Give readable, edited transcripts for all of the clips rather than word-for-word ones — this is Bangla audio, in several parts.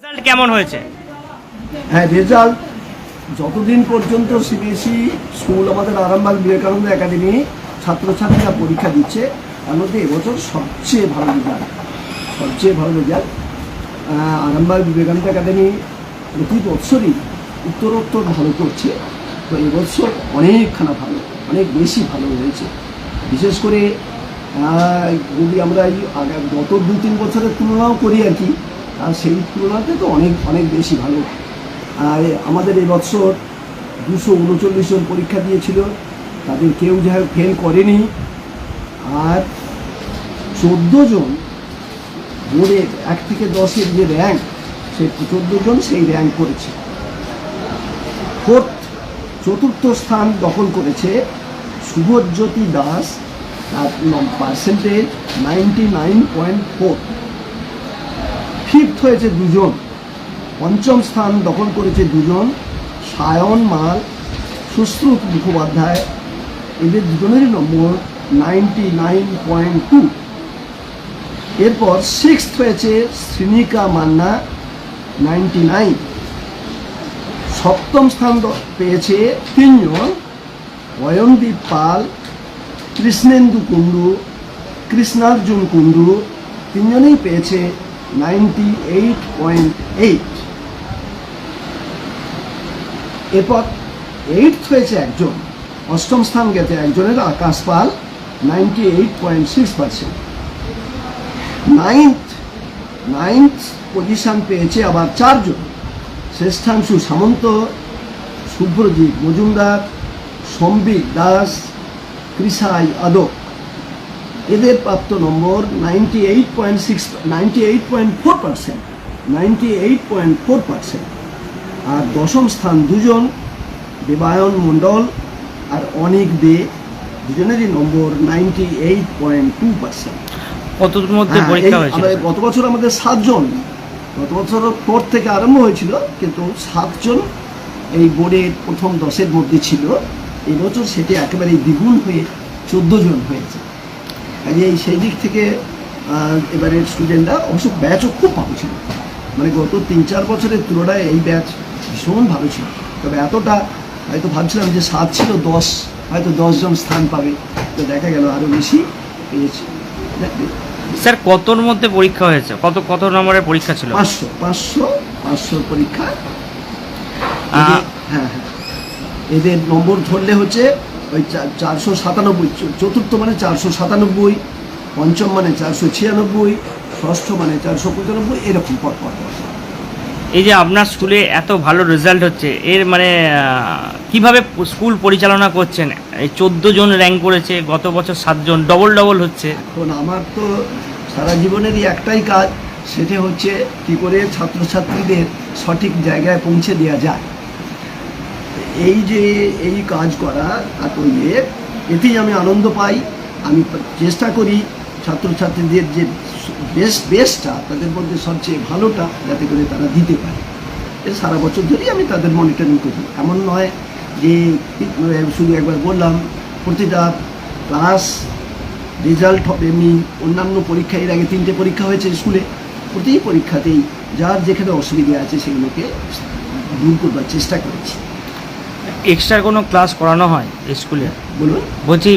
রেজাল্ট কেমন হয়েছে? হ্যাঁ, রেজাল্ট যতদিন পর্যন্ত সিবিএসই স্কুল আমাদের আরামবাগ বিবেকানন্দ একাডেমি ছাত্রছাত্রীরা পরীক্ষা দিচ্ছে, তার মধ্যে এবছর সবচেয়ে ভালো রেজাল্ট আরামবাগ বিবেকানন্দ একাডেমি প্রতি বছরই উত্তরোত্তর ভালো করছে। তো এবছর অনেকখানা অনেক বেশি ভালো হয়েছে। বিশেষ করে যদি আমরা এই গত 2-3 বছরের তুলনাও করি আর কি, আর সেই তুলনাতে তো অনেক বেশি ভালো। আর আমাদের এবছর 239 জন পরীক্ষা দিয়েছিল, তাদের কেউ যাই ফেল করেনি। আর 14 জন বোর্ডের 1 থেকে 10-এর যে র্যাঙ্ক, সেই 14 জন সেই র্যাঙ্ক করেছে। চতুর্থ স্থান দখল করেছে শুভজ্যোতি দাস, তার পার্সেন্টেজ 99.4। ফিফথ হয়েছে 2 জন। পঞ্চম স্থান দখল করেছে 2 জন, সায়ন মাল, সুশ্রুত মুখোপাধ্যায়। এদের দুজনেরই নম্বর 99.2। এরপর সিক্সথ হয়েছে শ্রীনিকা মান্না, 99। সপ্তম স্থান পেয়েছে 3 জন, অয়নদীপ পাল, কৃষ্ণেন্দু কুণ্ডু, কৃষ্ণার্জুন কুণ্ডু। 3 জনেই পেয়েছে 98.8। এরপর 8th হয়েছে একজন। অষ্টম স্থান গেছে একজনের, আকাশ পাল, 98.6%। নাইন্থ পজিশন পেয়েছে আবার 4 জন। শ্রেষ্ঠাংশু সামন্ত, শুভ্রজিৎ মজুমদার, সম্বিত দাস, কৃষাই আদক। এদের প্রাপ্ত নম্বর 98.4%। আর দশম স্থান 2 জন, দেবায়ন মণ্ডল আর অনিক দে। দুজনেরই নম্বর 98.2%। কতর মধ্যে পরীক্ষা হয়েছিল? গত বছর আমাদের 7 জন, গত বছর 4 থেকে আরম্ভ হয়েছিল, কিন্তু 7 জন এই বোর্ডের প্রথম 10-এর মধ্যে ছিল। এবছর সেটি একেবারে দ্বিগুণ হয়ে 14 জন হয়েছে। সেই দিক থেকে এবারের স্টুডেন্টরা অবশ্য ব্যাচও খুব ভালো ছিল। মানে গত 3-4 বছরের তুলনায় এই ব্যাচ ভীষণ ভালো ছিল। তবে এতটা হয়তো ভাবছিলাম যে 7 ছিল, 10 হয়তো 10 জন স্থান পাবে, তো দেখা গেল আরও বেশি পেয়েছে। স্যার কতর মধ্যে পরীক্ষা হয়েছে? কত নম্বরের পরীক্ষা ছিল? 500 পরীক্ষা। হ্যাঁ, এদের নম্বর ধরলে হচ্ছে ওই 497, চতুর্থ মানে 497, পঞ্চম মানে 496, ষষ্ঠ মানে 495, এরকম পর। এই যে আপনার স্কুলে এত ভালো রেজাল্ট হচ্ছে, এর মানে কিভাবে স্কুল পরিচালনা করছেন? এই 14 জন র্যাঙ্ক করেছে, গত বছর 7 জন, ডবল হচ্ছে। এখন আমার তো সারা জীবনেরই একটাই কাজ, সেটা হচ্ছে কি করে ছাত্রছাত্রীদের সঠিক জায়গায় পৌঁছে দেওয়া যায়। এই কাজ করা এতেই আমি আনন্দ পাই। আমি চেষ্টা করি ছাত্রছাত্রীদের যে বেস্টটা, তাদের মধ্যে সবচেয়ে ভালোটা যাতে করে তারা দিতে পারে। সারা বছর ধরেই আমি তাদের মনিটরিং করি। এমন নয় যে শুধু একবার বললাম প্রতিটা ক্লাস রেজাল্ট হবে। এমনি অন্যান্য পরীক্ষা, এর আগে 3টে পরীক্ষা হয়েছে স্কুলে, প্রতি পরীক্ষাতেই যার যেখানে অসুবিধা আছে সেগুলোকে দূর করবার চেষ্টা করেছি। এক্সট্রা কোনো ক্লাস করানো হয় স্কুলে? বলুন। বলছি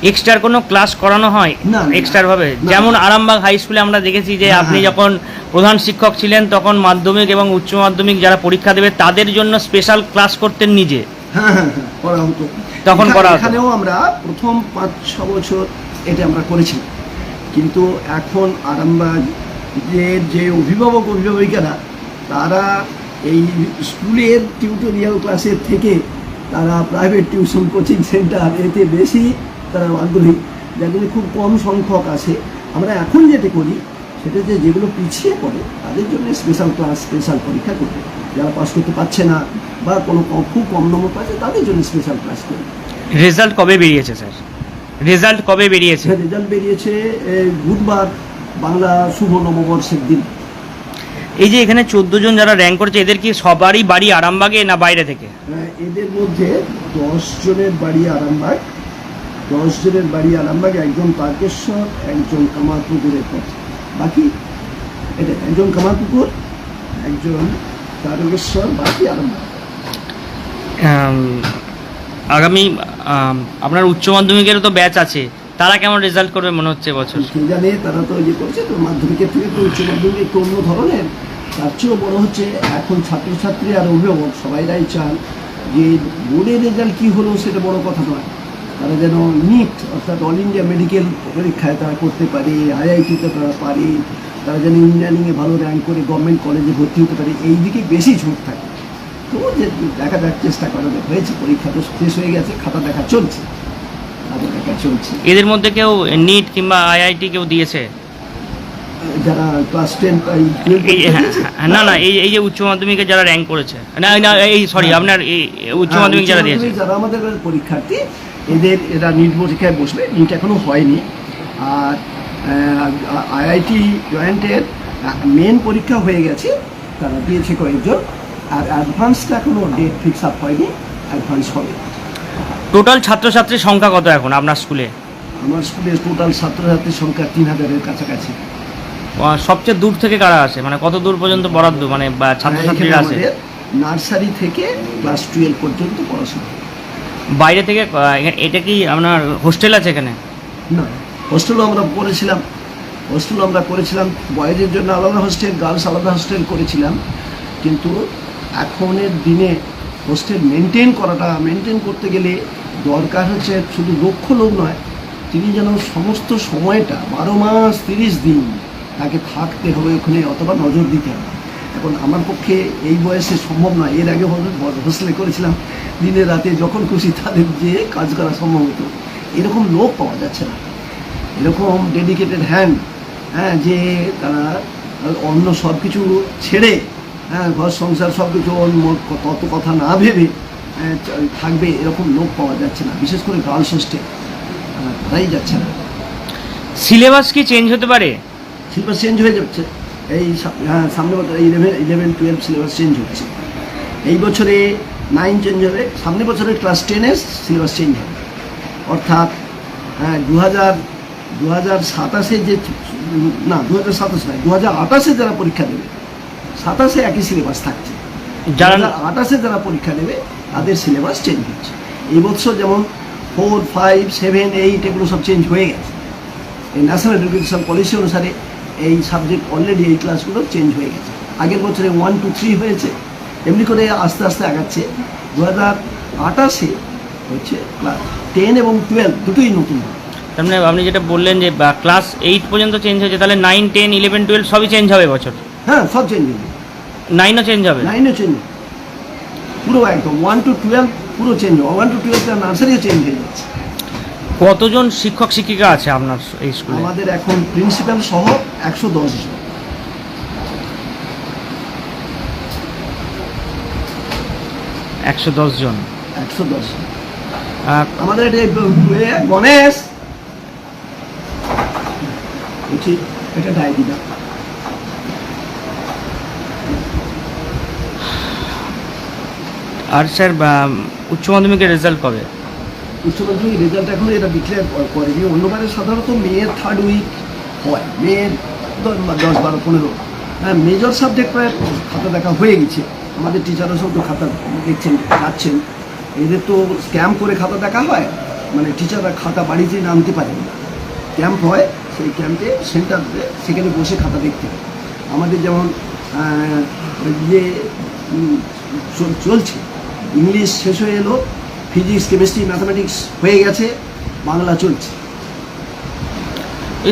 এক্সট্রা কোনো ক্লাস করানো হয় না এক্সট্রা ভাবে? যেমন আরামবাগ হাই স্কুলে আমরা দেখেছি যে আপনি যখন প্রধান শিক্ষক ছিলেন তখন মাধ্যমিক এবং উচ্চ মাধ্যমিক যারা পরীক্ষা দেবে তাদের জন্য স্পেশাল ক্লাস করতেন নিজে। হ্যাঁ, করা হতো তখন। এখানেও আমরা প্রথম 5-6 বছর এটা আমরা করেছিলাম। কিন্তু এখন আরামবাগের যে অভিভাবিকারা, তারা এই স্কুলের টিউটোরিয়াল ক্লাসের থেকে তারা প্রাইভেট টিউশন কোচিং সেন্টার, এতে বেশি তারা আগ্রহী। যার জন্য খুব কম সংখ্যক আছে। আমরা এখন যেটা করি সেটা যেগুলো পিছিয়ে পড়ে তাদের জন্য স্পেশাল ক্লাস, স্পেশাল পরীক্ষা করি। যারা পাস করতে পারছে না বা খুব কম নম্বর পাচ্ছে, তাদের জন্য স্পেশাল ক্লাস করি। রেজাল্ট কবে বেরিয়েছে স্যার? রেজাল্ট বেরিয়েছে বুধবার, বাংলা শুভ নববর্ষের দিন। এই যে এখানে 14 জন যারা র্যাঙ্ক করেছে, এদের কি সবারই বাড়ি আরামবাগে না বাইরে থেকে? এদের মধ্যে 10 জনের বাড়ি আরামবাগ, একজন তারকেশ্বর, একজন কামারপুকুরের পথে। বাকি এটা একজন কামারপুকুর, একজন তারকেশ্বর, বাকি আরামবাগ। আগামী আপনার উচ্চ মাধ্যমিকেরও তো ব্যাচ আছে, তারা কেমন রেজাল্ট করবে মনে হচ্ছে এবছর? কে জানে, তারা তো ইয়ে করছে তো, মাধ্যমিকের থেকে তো উচ্চ মাধ্যমিক একটু অন্য ধরনের। তার চেয়েও বড় হচ্ছে এখন ছাত্রছাত্রী আর অভিভাবক সবাইরাই চান যে বোর্ডের রেজাল্ট কী হলো সেটা বড় কথা নয়, তারা যেন নিট অর্থাৎ অল ইন্ডিয়া মেডিকেল পরীক্ষায় তারা করতে পারে, আইআইটিতে তারা পারে, তারা যেন ইঞ্জিনিয়ারিংয়ে ভালো র্যাঙ্ক করে গভর্নমেন্ট কলেজে ভর্তি হতে পারে, এই দিকে বেশি ঝোঁক থাকে। তো যে দেখা যাক, চেষ্টা করা হয়েছে, পরীক্ষা তো শেষ হয়ে গেছে, খাতা দেখা চলছে, খাতা দেখা চলছে। এদের মধ্যে কেউ নিট কিংবা আইআইটি কেউ দিয়েছে? যারা ক্লাস 10 না না, এই যে উচ্চ মাধ্যমিকে যারা র্যাঙ্ক করেছে, না না এই সরি আপনার এই উচ্চ মাধ্যমিক যারা দিয়েছে, যারা আমাদের পরীক্ষার্থী, এরা নিট পরীক্ষায় বসবে। নিট এখনো হয়নি। আর আইআইটি জয়েন্টের মেন পরীক্ষা হয়ে গেছে, তারা দিয়েছে কয়েকজন। আর অ্যাডভান্সটা এখনো ডেট ফিক্স আপ হয়নি, অ্যাডভান্স হবে। টোটাল ছাত্রছাত্রীর সংখ্যা কত এখন আপনার স্কুলে? আমার স্কুলে টোটাল ছাত্রছাত্রীর সংখ্যা 3000-এর কাছাকাছি। সবচেয়ে দূর থেকে কারা আসে, মানে কত দূর পর্যন্ত বরাদ্দ, মানে ছাত্রছাত্রীরা আসে? নার্সারি থেকে ক্লাস 12 পর্যন্ত পড়াশোনা। বাইরে থেকে এটা কি আপনার হোস্টেল আছে এখানে? না, হোস্টেলও আমরা করেছিলাম, বয়েজের জন্য আলাদা হোস্টেল, গার্লস আলাদা হোস্টেল করেছিলাম। কিন্তু এখনের দিনে হোস্টেল মেনটেন করতে গেলে দরকার হচ্ছে শুধু দক্ষ লোক নয়, তিনি যেন সমস্ত সময়টা 12 মাস 30 দিন তাকে থাকতে হবে ওখানে, অথবা নজর দিতে হবে। এখন আমার পক্ষে এই বয়সে সম্ভব নয়। এর আগে হোস্টেলে করেছিলাম, দিনে রাতে যখন খুশি তাদের যে কাজ করা সম্ভব হতো। এরকম লোক পাওয়া যাচ্ছে না, এরকম ডেডিকেটেড হ্যান্ড, যে তারা অন্য সব কিছু ছেড়ে, ঘর সংসার সব কিছু তত কথা না ভেবে থাকবে, এরকম লোক পাওয়া যাচ্ছে না। বিশেষ করে গার্লস হোস্টেল তারাই যাচ্ছে না। সিলেবাস কি চেঞ্জ হতে পারে? সিলেবাস চেঞ্জ হয়ে যাচ্ছে। এই সামনে বছর 11-12 সিলেবাস চেঞ্জ হচ্ছে। এই বছরে 9 চেঞ্জ হবে, সামনে বছরে ক্লাস 10-এর সিলেবাস চেঞ্জ হবে। অর্থাৎ 2027-এ যে, না 2027 নয়, 2028-এ যারা পরীক্ষা দেবে, 27-এ একই সিলেবাস থাকছে। যারা 2028-এ যারা পরীক্ষা দেবে তাদের সিলেবাস চেঞ্জ হচ্ছে। এই বছর যেমন 4, 5, 7, 8 এগুলো সব চেঞ্জ হয়ে গেছে। এই ন্যাশনাল এডুকেশন পলিসি অনুসারে এই সাবজেক্ট অলরেডি, এই ক্লাসগুলো চেঞ্জ হয়ে গেছে। আগের বছরে 1, 2, 3 হয়েছে, এমনি করে আস্তে আস্তে আগাচ্ছে। 2028-এ হচ্ছে ক্লাস 10 এবং 12 দুটোই নতুন। তার মানে আপনি যেটা বললেন যে ক্লাস 8 পর্যন্ত চেঞ্জ হয়েছে, তাহলে 9, 10, 11, 12 সবই চেঞ্জ হবে বছর? হ্যাঁ, সব চেঞ্জ হবে। 9ও চেঞ্জ হবে? 9ও চেঞ্জ হবে, পুরো একদম 1 to 12 পুরো চেঞ্জ হবে। 1 to 12 নার্সারিও চেঞ্জ হয়ে যাচ্ছে। কতজন শিক্ষক শিক্ষিকা আছে আপনার এই স্কুলে? আমাদের এখন প্রিন্সিপাল সহ 110 জন। 110 জন। 110 জন। আমাদের গণেশ এটা ডায়েরি না। আর স্যার উচ্চ মাধ্যমিকের রেজাল্ট কবে? উচ্চ মাধ্যমিক রেজাল্ট এখন এটা ডিক্লেয়ার করেনি। অন্যবারে সাধারণত মেয়ের 3rd উইক হয়, মেয়ের 10, 12, 15। মেজর সাবজেক্ট প্রায় খাতা দেখা হয়ে গেছে। আমাদের টিচাররা সব তো খাতা দেখছেন, যাচ্ছেন। এদের তো ক্যাম্প করে খাতা দেখা হয়, মানে টিচাররা খাতা বাড়িতে নামতে পারেন না, ক্যাম্প হয়, সেই ক্যাম্পে সেন্টার সেখানে বসে খাতা দেখতে হয়। আমাদের যেমন চলছে, ইংলিশ শেষ হয়ে এলো, ফিজিক্স, কেমিস্ট্রি, ম্যাথামেটিক্স হয়ে গেছে, বাংলা চলছে।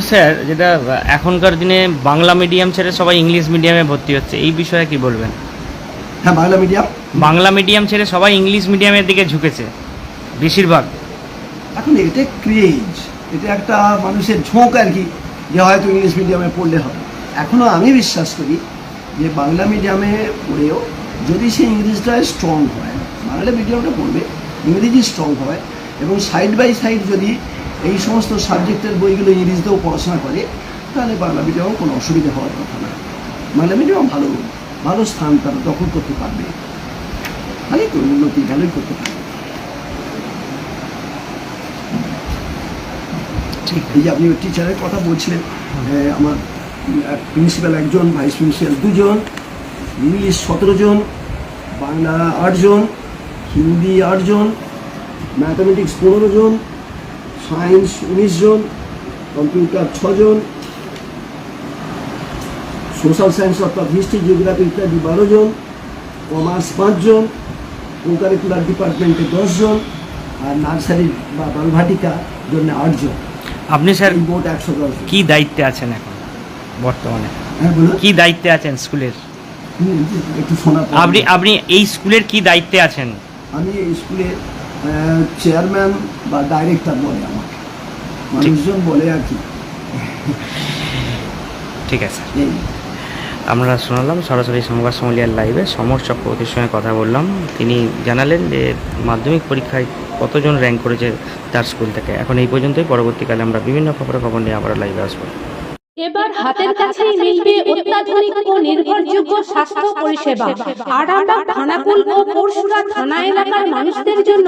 স্যার, যেটা এখনকার দিনে বাংলা মিডিয়াম ছেড়ে সবাই ইংলিশ মিডিয়ামে ভর্তি হচ্ছে, এই বিষয়ে কি বলবেন? হ্যাঁ, বাংলা মিডিয়াম ছেড়ে সবাই ইংলিশ মিডিয়ামের দিকে ঝুঁকেছে বেশিরভাগ। এখন এটা ক্রেজ, এটা একটা মানুষের ঝোঁক আর কি, যে হয়তো ইংলিশ মিডিয়ামে পড়লে হবে। এখনও আমি বিশ্বাস করি যে বাংলা মিডিয়ামে পড়েও যদি সে ইংলিশটা স্ট্রং হয়, বাংলা মিডিয়ামটা পড়বে, ইংরেজি স্ট্রং হয়, এবং সাইড বাই সাইড যদি এই সমস্ত সাবজেক্টের বইগুলো ইংরেজিতেও পড়াশোনা করে, তাহলে বাংলা মিডিয়ামও কোনো অসুবিধা হওয়ার কথা না। বাংলা মিডিয়াম ভালো স্থান তারা দখল করতে পারবে, ভালোই উন্নতি ভালোই করতে পারবে। ঠিক, এই যে আপনি টিচারের কথা বলছিলেন, আমার প্রিন্সিপাল একজন, ভাইস প্রিন্সিপাল 2 জন, ইংলিশ 17 জন, বাংলা 8 জন, হিন্দি 8 জন, ম্যাথামেটিক্স 15 জন, সায়েন্স 19 জন, কম্পিউটার 6 জন, সোশ্যাল সায়েন্স অর্থাৎ হিস্ট্রি, জিওগ্রাফি ইত্যাদি 12 জন, কমার্স 5 জন, কোকারিকুলার ডিপার্টমেন্টে 10 জন, আর নার্সারি বা বালভাটিকা জন্য 8 জন। আপনি স্যার এই মোট 110 জন। কি দায়িত্বে আছেন এখন বর্তমানে? হ্যাঁ বলুন। কি দায়িত্বে আছেন স্কুলের? একটু শোনা। আপনি এই স্কুলের কি দায়িত্বে আছেন? আমি এই স্কুলের চেয়ারম্যান বা ডাইরেক্টর বলে আমাকে, মানুষজন বলে আর কি। ঠিক আছে, এই আমরা শোনালাম সরাসরি সংবাদ সম্মেলন লাইভে সমর চক্রবর্তীর সঙ্গে কথা বললাম। তিনি জানালেন যে মাধ্যমিক পরীক্ষায় কতজন র্যাঙ্ক করেছে তার স্কুল থেকে। এখন এই পর্যন্তই, পরবর্তীকালে আমরা বিভিন্ন খবর নিয়ে আবার লাইভে আসবো। এবার হাতের কাছেই মিলবে অত্যাধুনিক ও নির্ভরযোগ্য স্বাস্থ্য পরিষেবা। আরামবাগ, খানাকুল ও পরশুরা থানা এলাকার মানুষদের জন্য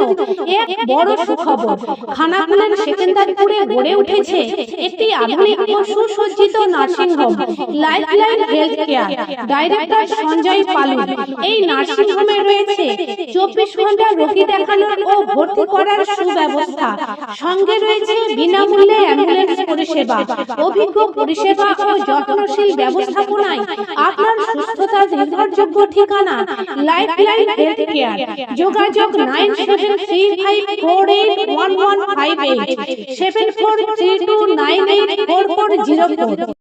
এক বড় সুখবর। খানাকুলের সেকেন্দারপুরে গড়ে উঠেছে একটি আধুনিক ও সুসজ্জিত nursing home, Lifeline Health Care. Director Sanjay Palu. এই নার্সিং হোমে রয়েছে 24 ঘন্টা রোগী দেখানোর ও ভর্তি করার সুব্যবস্থা। সঙ্গে রয়েছে বিনামূল্যে অ্যাম্বুলেন্স পরিষেবা। অভিজ্ঞ পরিষেবা ও যত্নশীল ব্যবস্থাপনায় আপনার সুস্থতার নির্ভরযোগ্য ঠিকানা লাইফলাইন হেলথ কেয়ার। যোগাযোগ 9735481158 7432984404।